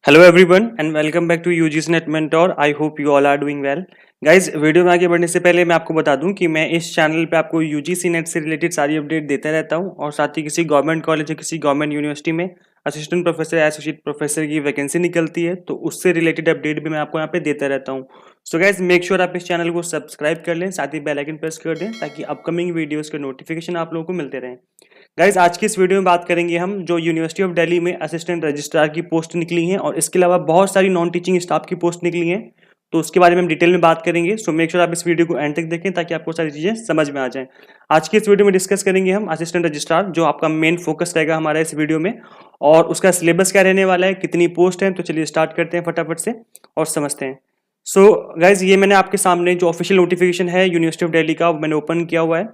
Hello everyone and welcome back to UGC NET mentor. I hope you all are doing well. Guys, video में आगे बढ़ने से पहले मैं आपको बता दूं कि मैं इस चैनल पे आपको यूजीसी नेट से रिलेटेड सारी अपडेट देता रहता हूं और साथ ही किसी गवर्नमेंट कॉलेज या किसी गवर्नमेंट यूनिवर्सिटी में असिस्टेंट प्रोफेसर या एसोसिएट प्रोफेसर की वैकेंसी निकलती है तो उससे रिलेटेड अपडेट भी मैं आपको यहाँ पे देता रहता हूँ। सो गाइज, मेक श्योर आप इस चैनल को सब्सक्राइब कर लें, साथ ही बेल आइकन प्रेस कर दें ताकि अपकमिंग वीडियोस के नोटिफिकेशन आप लोगों को मिलते रहें। गाइज, आज की इस वीडियो में बात करेंगे हम जो यूनिवर्सिटी ऑफ दिल्ली में असिस्टेंट रजिस्ट्रार की पोस्ट निकली हैं और इसके अलावा बहुत सारी नॉन टीचिंग स्टाफ की पोस्ट निकली हैं, तो उसके बारे में हम डिटेल में बात करेंगे। सो मेक श्योर आप इस वीडियो को एंड तक देखें ताकि आपको सारी चीजें समझ में आ जाएं। आज की इस वीडियो में डिस्कस करेंगे हम असिस्टेंट रजिस्ट्रार, जो आपका मेन फोकस रहेगा हमारा इस वीडियो में, और उसका सिलेबस क्या रहने वाला है, कितनी पोस्ट है। तो चलिए स्टार्ट करते हैं फटाफट से और समझते हैं। सो गाइज, ये मैंने आपके सामने जो ऑफिशियल नोटिफिकेशन है यूनिवर्सिटी ऑफ दिल्ली का मैंने ओपन किया हुआ है।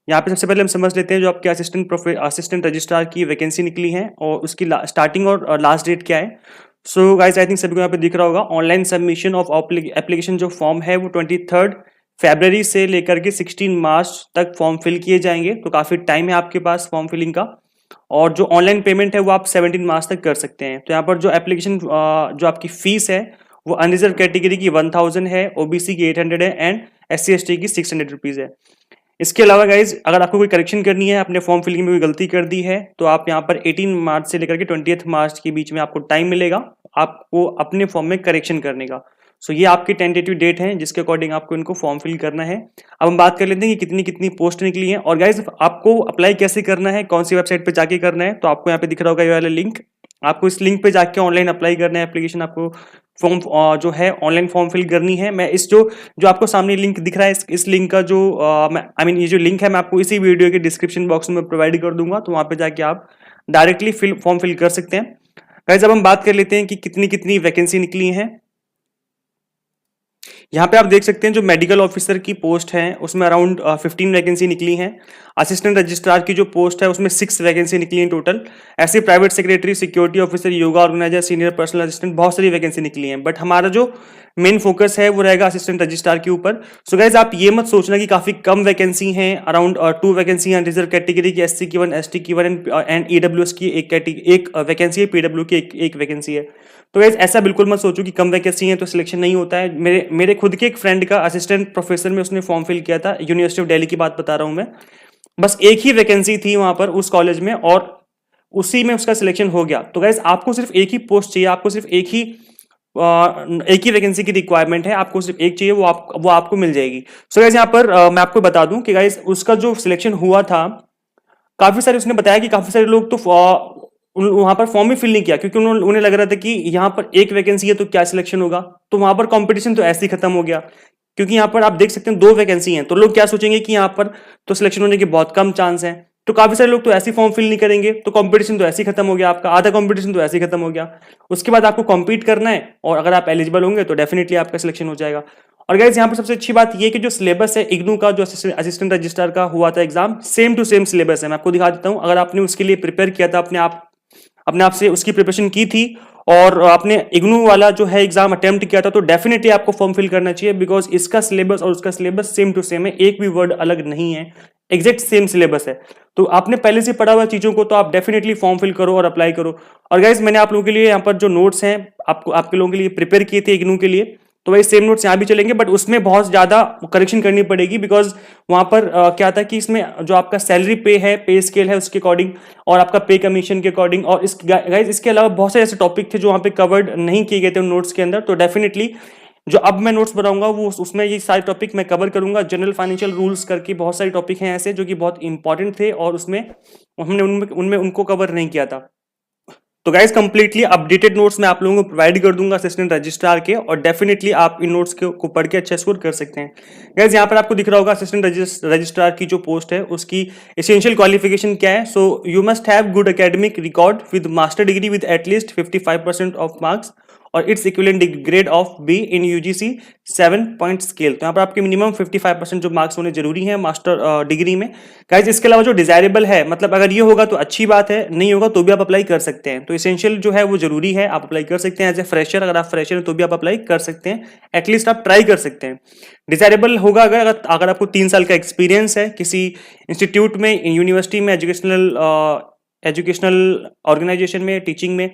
यहाँ पे सबसे पहले हम समझ लेते हैं जो आपके असिस्टेंट रजिस्ट्रार की वैकेंसी निकली है और उसकी स्टार्टिंग और लास्ट डेट क्या है। सो गाइस, आई थिंक सभी को यहाँ पे दिख रहा होगा। ऑनलाइन सबमिशन ऑफ एप्लीकेशन जो फॉर्म है वो 23 फरवरी से लेकर के 16 मार्च तक फॉर्म फिल किए जाएंगे, तो काफी टाइम है आपके पास फॉर्म फिलिंग का। और जो ऑनलाइन पेमेंट है वो आप 17 मार्च तक कर सकते हैं। तो यहाँ पर जो एप्लीकेशन जो आपकी फीस है वो अनरिजर्व कैटेगरी की 1000 है, ओबीसी की 800 है एंड SC/ST की 600 रुपीज है। इसके अलावा गाइज, अगर आपको कोई करेक्शन करनी है, अपने फॉर्म फिलिंग में कोई गलती कर दी है, तो आप यहाँ पर 18 मार्च से लेकर के 20 मार्च के बीच में आपको टाइम मिलेगा आपको अपने फॉर्म में करेक्शन करने का। सो ये आपकी टेंटेटिव डेट है जिसके अकॉर्डिंग आपको इनको फॉर्म फिल करना है। अब हम बात कर लेते हैं कि कितनी कितनी पोस्ट निकली है और गाइज आपको अप्लाई कैसे करना है, कौन सी वेबसाइट पे जाके करना है। तो आपको यहाँ पे दिख रहा होगा ये वाला लिंक, आपको इस लिंक पे जाके ऑनलाइन अप्लाई करना है एप्लीकेशन, आपको फॉर्म जो है ऑनलाइन फॉर्म फिल करनी है। मैं इस जो जो आपको सामने लिंक दिख रहा है, इस लिंक का जो ये जो लिंक है मैं आपको इसी वीडियो के डिस्क्रिप्शन बॉक्स में प्रोवाइड कर दूंगा, तो वहां पे जाके आप डायरेक्टली फॉर्म फिल कर सकते हैं। गाइस, अब हम बात कर लेते हैं कि कितनी कितनी वैकेंसी निकली है। यहाँ पे आप देख सकते हैं जो मेडिकल ऑफिसर की पोस्ट है उसमें अराउंड 15 वैकेंसी निकली हैं। असिस्टेंट रजिस्ट्रार की जो पोस्ट है उसमें 6 वैकेंसी निकली हैं टोटल। ऐसे private secretary, security officer, yoga organiser, senior personal assistant, बहुत सारी वैकेंसी निकली हैं, बट हमारा जो मेन फोकस है वो रहेगा असिस्टेंट रजिस्ट्रार के ऊपर। सो गाइज, आप ये मत सोचना कि काफी कम वैकेंसी हैं, अराउंड 2 वैकेंसी हैं रिजर्व कैटेगरी की, SC की 1, ST की 1 एंड EWS की एक वैकेंसी है, PW की एक वैकेंसी है। तो गाइज ऐसा बिल्कुल मत सोचो कि कम वैकेंसी है तो सिलेक्शन नहीं होता है। मेरे खुद के एक फ्रेंड का असिस्टेंट प्रोफेसर में उसने फॉर्म फिल किया था, यूनिवर्सिटी ऑफ दिल्ली की बात बता रहा हूं मैं। बस एक ही वैकेंसी थी वहां पर उस कॉलेज में और उसी में उसका सिलेक्शन हो गया। तो गाइज आपको सिर्फ एक ही पोस्ट चाहिए, आपको सिर्फ एक ही वैकेंसी की रिक्वायरमेंट है, आपको सिर्फ एक चाहिए, वो आपको मिल जाएगी। सो गाइज यहाँ पर मैं आपको बता दूं कि गाइज उसका जो सिलेक्शन हुआ था, काफी सारे उसने बताया कि काफी सारे लोग तो वहां पर फॉर्म ही फिल नहीं किया क्योंकि उन्हें लग रहा था कि यहाँ पर एक वैकेंसी है तो क्या सिलेक्शन होगा। तो वहां पर कंपटीशन तो ऐसे ही खत्म हो गया, क्योंकि यहाँ पर आप देख सकते हैं 2 वैकेंसी हैं, तो लोग क्या सोचेंगे कि यहाँ पर तो सिलेक्शन होने के बहुत कम चांस है। तो काफी सारे लोग तो ऐसे फॉर्म फिल नहीं करेंगे, तो कंपटीशन तो ऐसे ही खत्म हो गया, आपका आधा कंपटीशन तो ऐसे ही खत्म हो गया। उसके बाद आपको कॉम्पीट करना है और अगर आप एलिजिबल होंगे तो डेफिनेटली आपका सिलेक्शन हो जाएगा। और गाइज यहाँ पर सबसे अच्छी बात यह कि जो सिलेबस है इग्नू का, जो असिस्टेंट रजिस्ट्रार का हुआ था exam, same to same syllabus है। मैं आपको दिखा देता हूँ, अगर आपने उसके लिए प्रिपेयर किया था, अपने आप से उसकी प्रिपरेशन की थी और आपने इग्नू वाला जो है एग्जाम अटेम्प्ट किया था, तो डेफिनेटली आपको फॉर्म फिल करना चाहिए, बिकॉज इसका सिलेबस और उसका सिलेबस सेम टू सेम है, एक भी वर्ड अलग नहीं है, एग्जैक्ट सेम सिलेबस है। तो आपने पहले से पढ़ा हुआ चीजों को तो आप डेफिनेटली फॉर्म फिल करो और अप्लाई करो। और गाइज, मैंने आप लोगों के लिए यहाँ पर जो नोट्स हैं आपके लोगों के लिए प्रिपेयर किए थे इग्नू के लिए, तो वही सेम नोट्स यहाँ भी चलेंगे, बट उसमें बहुत ज्यादा करेक्शन करनी पड़ेगी, बिकॉज वहां पर क्या था कि इसमें जो आपका सैलरी पे है, पे स्केल है उसके अकॉर्डिंग, और आपका पे कमीशन के अकॉर्डिंग, और गाइज इसके अलावा बहुत सारे ऐसे टॉपिक थे जो वहां पे कवर्ड नहीं किए गए थे उन नोट्स के अंदर। तो डेफिनेटली जो अब मैं नोट्स बनाऊंगा वो उसमें ये सारे टॉपिक मैं कवर करूंगा। जनरल फाइनेंशियल रूल्स करके बहुत सारे टॉपिक हैं ऐसे जो कि बहुत इंपॉर्टेंट थे और उसमें हमने उनमें उनको कवर नहीं किया था। तो गाइज, कंप्लीटली अपडेटेड नोट्स मैं आप लोगों को प्रोवाइड कर दूंगा असिस्टेंट रजिस्ट्रार के, और डेफिनेटली आप इन नोट्स को पढ़ के अच्छा स्कोर कर सकते हैं। गाइज, यहाँ पर आपको दिख रहा होगा असिस्टेंट रजिस्ट्रार की जो पोस्ट है उसकी एसेंशियल क्वालिफिकेशन क्या है। So you must have good academic record with master degree with at least 55% of marks or its equivalent grade of B in UGC 7 point scale. तो यहाँ पर आपके मिनिमम 55% जो मार्क्स होने जरूरी है मास्टर डिग्री में। गाइज, इसके अलावा जो डिजायरेबल है, मतलब अगर ये होगा तो अच्छी बात है, नहीं होगा तो भी आप अप्लाई कर सकते हैं। तो एसेंशियल जो है वो जरूरी है, आप अप्लाई कर सकते हैं एज ए फ्रेशर। अगर आप फ्रेशर हैं तो भी आप अप्लाई कर सकते हैं, एटलीस्ट आप ट्राई कर सकते हैं। डिजायरेबल होगा अगर आपको 3 साल का एक्सपीरियंस है किसी इंस्टीट्यूट में, यूनिवर्सिटी में, एजुकेशनल ऑर्गेनाइजेशन में, टीचिंग में,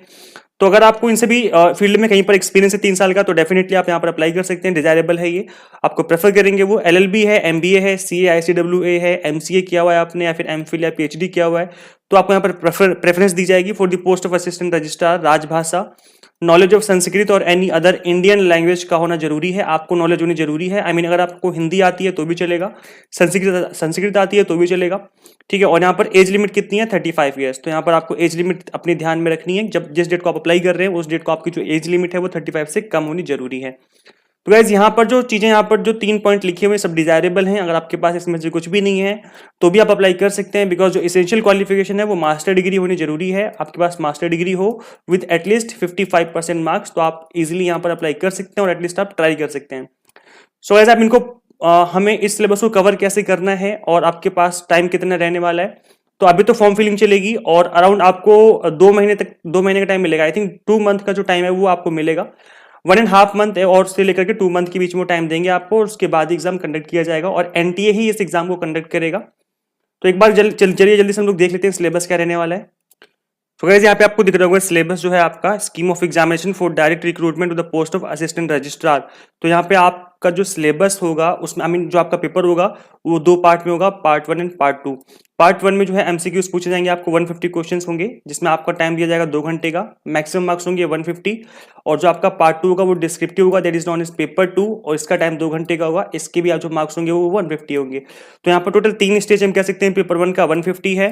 तो अगर आपको इन सभी फील्ड में कहीं पर एक्सपीरियंस है 3 साल का, तो डेफिनेटली आप यहाँ पर अप्लाई कर सकते हैं, डिजायरेबल है ये। आपको प्रेफर करेंगे वो एलएलबी है, एमबीए है, सीए आईसीडब्ल्यूए है, एमसीए किया हुआ है आपने, या फिर एमफिल या पीएचडी किया हुआ है, तो आपको यहाँ पर प्रेफरेंस दी जाएगी for the post of assistant registrar. राजभाषा, नॉलेज ऑफ संस्कृत और एनी अदर इंडियन लैंग्वेज का होना जरूरी है, आपको नॉलेज होनी जरूरी है। आई मीन अगर आपको हिंदी आती है तो भी चलेगा, संस्कृत आती है तो भी चलेगा, ठीक है। और यहाँ पर एज लिमिट कितनी है, 35 ईयर्स। तो यहाँ पर आपको एज लिमिट अपने ध्यान में रखनी है, जब जिस डेट को आप अप्लाई कर रहे हैं उस डेट को आपकी जो एज लिमिट है वो 35 से कम होनी जरूरी है। तो गाइज यहाँ पर जो चीजें, यहाँ पर जो 3 पॉइंट लिखे हुए सब डिजायरेबल हैं। अगर आपके पास इसमें से कुछ भी नहीं है तो भी आप अप्लाई कर सकते हैं, बिकॉज जो इसेंशियल क्वालिफिकेशन है वो मास्टर डिग्री होनी जरूरी है। आपके पास मास्टर डिग्री हो विद एटलीस्ट 55% मार्क्स, तो आप इजिली यहाँ पर अप्लाई कर सकते हैं और एटलीस्ट आप ट्राई कर सकते हैं। सो गाइज आप इनको हमें इस सिलेबस को कवर कैसे करना है और आपके पास टाइम कितना रहने वाला है। तो अभी तो फॉर्म फिलिंग चलेगी और अराउंड आपको 2 महीने का टाइम मिलेगा। आई थिंक 2 मंथ का जो टाइम है वो आपको मिलेगा, 1.5 मंथ है, और से लेकर के 2 मंथ के बीच में टाइम देंगे आपको, और उसके बाद एग्जाम कंडक्ट किया जाएगा और एनटीए ही इस एग्जाम को कंडक्ट करेगा। तो एक बार चलिए जल्दी से हम लोग देख लेते हैं सिलेबस क्या रहने वाला है। तो गाइस यहाँ पे आपको दिख रहा होगा सिलेबस जो है आपका, scheme of examination for direct recruitment to the post of assistant registrar. तो यहाँ पे आपका जो सिलेबस होगा उसमें आई मीन जो आपका पेपर होगा वो 2 पार्ट में होगा, पार्ट 1 एंड पार्ट 2। पार्ट 1 में जो है एमसीक्यूज पूछे जाएंगे, आपको 150 क्वेश्चंस होंगे, जिसमें आपका टाइम दिया जाएगा 2 घंटे का, मैक्सिमम मार्क्स होंगे 150। और जो आपका पार्ट 2 होगा वो डिस्क्रिप्टिव होगा, that is non as paper 2, और इसका टाइम 2 घंटे का होगा, इसके भी जो मार्क्स होंगे वो 150 होंगे। तो यहाँ पर टोटल 3 स्टेज हम कह सकते हैं। पेपर 1 का 150 है,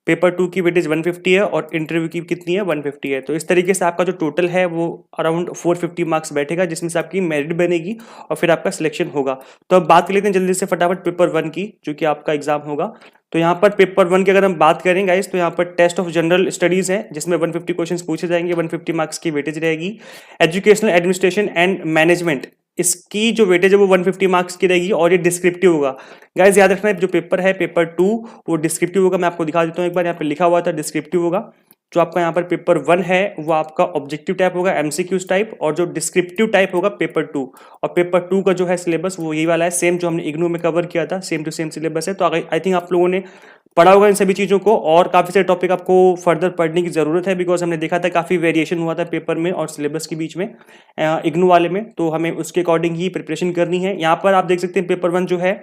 पेपर 2 की वेटेज 150 है, और इंटरव्यू की कितनी है, 150 है। तो इस तरीके से आपका जो टोटल है वो अराउंड 450 मार्क्स बैठेगा, जिसमें से आपकी मेरिट बनेगी और फिर आपका सिलेक्शन होगा। तो अब बात कर लेते हैं जल्दी से फटाफट पेपर 1 की, जो कि आपका एग्जाम होगा। तो यहाँ पर पेपर 1 की अगर हम बात करें गाइस, तो यहाँ पर टेस्ट ऑफ जनरल स्टडीज है, जिसमें 150 क्वेश्चंस पूछे जाएंगे, 150 मार्क्स की वेटेज रहेगी। एजुकेशनल एडमिनिस्ट्रेशन एंड मैनेजमेंट, इसकी जो वेटेज है वो 150 मार्क्स की रहेगी, और ये डिस्क्रिप्टिव होगा। गाइस याद रखना है, जो पेपर है पेपर 2 वो डिस्क्रिप्टिव होगा। मैं आपको दिखा देता हूँ एक बार, यहाँ पे लिखा हुआ था डिस्क्रिप्टिव होगा। जो आपका यहाँ पर पेपर 1 है वो आपका ऑब्जेक्टिव टाइप होगा, एमसीक्यूज टाइप, और जो डिस्क्रिप्टिव टाइप होगा पेपर 2। और पेपर 2 का जो है सिलेबस वो यही वाला है, सेम जो हमने इग्नू में कवर किया था, सेम टू सेम सिलेबस है। तो आई थिंक आप लोगों ने पढ़ा होगा इन सभी चीज़ों को, और काफ़ी सारे टॉपिक आपको फर्दर पढ़ने की ज़रूरत है, बिकॉज हमने देखा था काफ़ी वेरिएशन हुआ था पेपर में और सिलेबस के बीच में इग्नू वाले में। तो हमें उसके अकॉर्डिंग ही प्रिपरेशन करनी है। यहाँ पर आप देख सकते हैं पेपर 1 जो है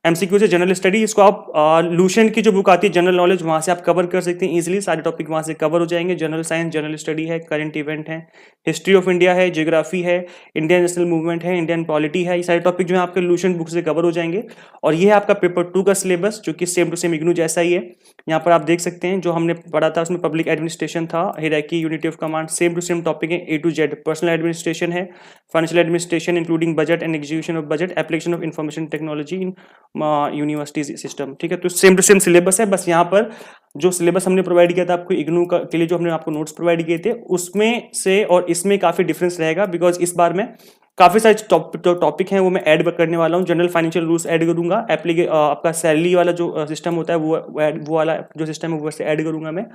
एमसीक्यू से जनरल स्टडी, इसको आप लूसेंट की जो बुक आती है जनरल नॉलेज, वहाँ से आप कवर कर सकते हैं इजीली, सारे टॉपिक वहाँ से कवर हो जाएंगे। जनरल साइंस, जनरल स्टडी है, करंट इवेंट है, हिस्ट्री ऑफ इंडिया है, जियोग्राफी है, इंडियन नेशनल मूवमेंट है, इंडियन पॉलिटी है, ये सारे टॉपिक जो है आपके लूसेंट बुक से कवर हो जाएंगे। और ये है आपका पेपर 2 का सिलेबस, जो कि सेम टू सेम इग्नू जैसा ही है। यहाँ पर आप देख सकते हैं जो हमने पढ़ा था उसमें पब्लिक एडमिनिस्ट्रेशन था, hierarchy, unity of command, same to same topic है A to Z। Personnel administration है, financial administration including budget and execution of budget, application of information technology in universities system, ठीक है। तो सेम टू सेम सिलेबस है, बस यहाँ पर जो सिलेबस हमने प्रोवाइड किया था आपको इग्नू के लिए, जो हमने आपको नोट्स प्रोवाइड किए थे, उसमें से और इसमें काफी डिफरेंस रहेगा, बिकॉज इस बार में काफी सारे टॉपिक हैं वो मैं ऐड करने वाला हूँ। जनरल फाइनेंशियल रूल्स ऐड करूंगा, आपका सैलरी वाला जो सिस्टम होता है वो वाला जो सिस्टम है वो वैसे ऐड करूंगा मैं।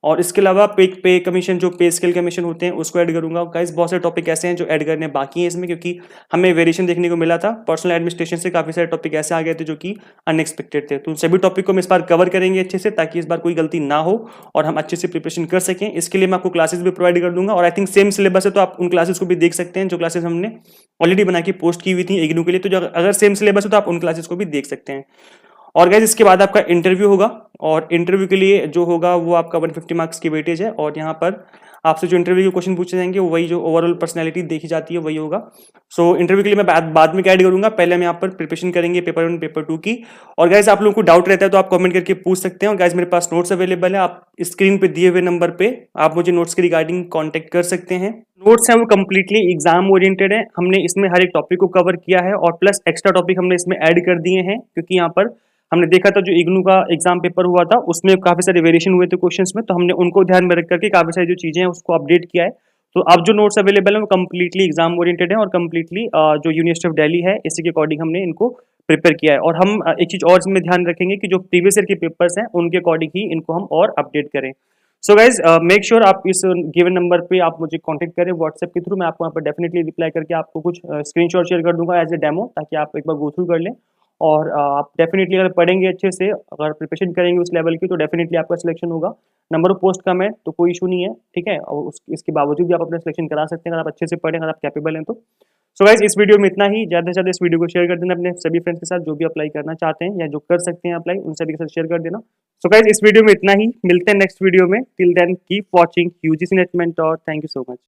और इसके अलावा पे कमीशन, जो पे स्केल कमीशन होते हैं उसको ऐड करूंगा। गाइस बहुत सारे टॉपिक ऐसे हैं जो ऐड करने बाकी हैं इसमें, क्योंकि हमें वेरिएशन देखने को मिला था पर्सनल एडमिनिस्ट्रेशन से, काफी सारे टॉपिक ऐसे आ गए थे जो कि अनएक्सपेक्टेड थे। तो सभी टॉपिक को हम इस बार कवर करेंगे अच्छे से, ताकि इस बार कोई गलती ना हो और हम अच्छे से प्रिपरेशन कर सकें। इसके लिए मैं आपको क्लासेस भी प्रोवाइड कर दूंगा, और आई थिंक सेम सिलेबस है तो आप उन क्लासेस को भी देख सकते हैं, जो क्लासेस हमने ऑलरेडी बना के पोस्ट की हुई थी इग्नू के लिए। तो अगर सेम सिलेबस हो तो आप उन क्लासेस को भी देख सकते हैं। और गाइज इसके बाद आपका इंटरव्यू होगा, और इंटरव्यू के लिए जो होगा वो आपका 150 मार्क्स की वेटेज है, और यहाँ पर आपसे जो इंटरव्यू के क्वेश्चन पूछे जाएंगे वही जो ओवरऑल पर्सनैलिटी देखी जाती है वही होगा। सो इंटरव्यू के लिए मैं बाद में गाइड करूंगा, पहले हम यहाँ पर प्रिपरेशन करेंगे पेपर 1 पेपर 2 की। और गाइज आप लोगों को डाउट रहता है तो आप कमेंट करके पूछ सकते हैं, और गाइज मेरे पास नोट्स अवेलेबल है, आप स्क्रीन पे दिए हुए नंबर पे आप मुझे नोट्स के रिगार्डिंग कॉन्टेक्ट कर सकते हैं। नोट्स हैं वो कम्प्लीटली एग्जाम ओरिएंटेड है, हमने इसमें हर एक टॉपिक को कवर किया है, और प्लस एक्स्ट्रा टॉपिक हमने इसमें ऐड कर दिए हैं, क्योंकि यहाँ पर हमने देखा था जो इग्नू का एग्जाम पेपर हुआ था उसमें काफी सारे वेरिएशन हुए थे क्वेश्चंस में, तो हमने उनको ध्यान में रख करके काफी सारी जो चीजें हैं उसको अपडेट किया है। तो अब जो नोट्स अवेलेबल है वो कम्प्लीटली एग्जाम ओरिएंटेड है, और कम्प्लीटली जो यूनिवर्सिटी ऑफ दिल्ली है इसी के अकॉर्डिंग हमने इनको प्रिपेयर किया है। और हम एक चीज और इसमें ध्यान रखेंगे कि जो प्रीवियस ईयर के पेपर्स हैं उनके अकॉर्डिंग ही इनको हम और अपडेट करें। सो गाइज मेक श्योर आप इस गिवन नंबर पे आप मुझे कांटेक्ट करें व्हाट्सएप के थ्रू, मैं आपको यहाँ पर डेफिनेटली रिप्लाई करके आपको कुछ स्क्रीनशॉट शेयर कर दूंगा एज ए डेमो, ताकि आप एक बार गो थ्रू कर लें और आप डेफिनेटली अगर पढ़ेंगे अच्छे से, अगर प्रिपरेशन करेंगे उस लेवल की, तो डेफिनेटली आपका सिलेक्शन होगा। नंबर ऑफ पोस्ट कम है तो कोई इशू नहीं है, ठीक है, और इसके बावजूद भी आप अपना सिलेक्शन करा सकते हैं अगर आप अच्छे से पढ़ें, अगर आप कैपेबल हैं तो। सो गाइस, इस वीडियो में इतना ही। ज़्यादा से ज़्यादा इस वीडियो को शेयर कर देना अपने सभी फ्रेंड्स के साथ जो भी अप्लाई करना चाहते हैं या जो कर सकते हैं अप्लाई, उन सभी के साथ शेयर कर देना। सो गाइस, इस वीडियो में इतना ही। मिलते हैं नेक्स्ट वीडियो में। Till then keep watching UGC NET mentor. Thank you so much.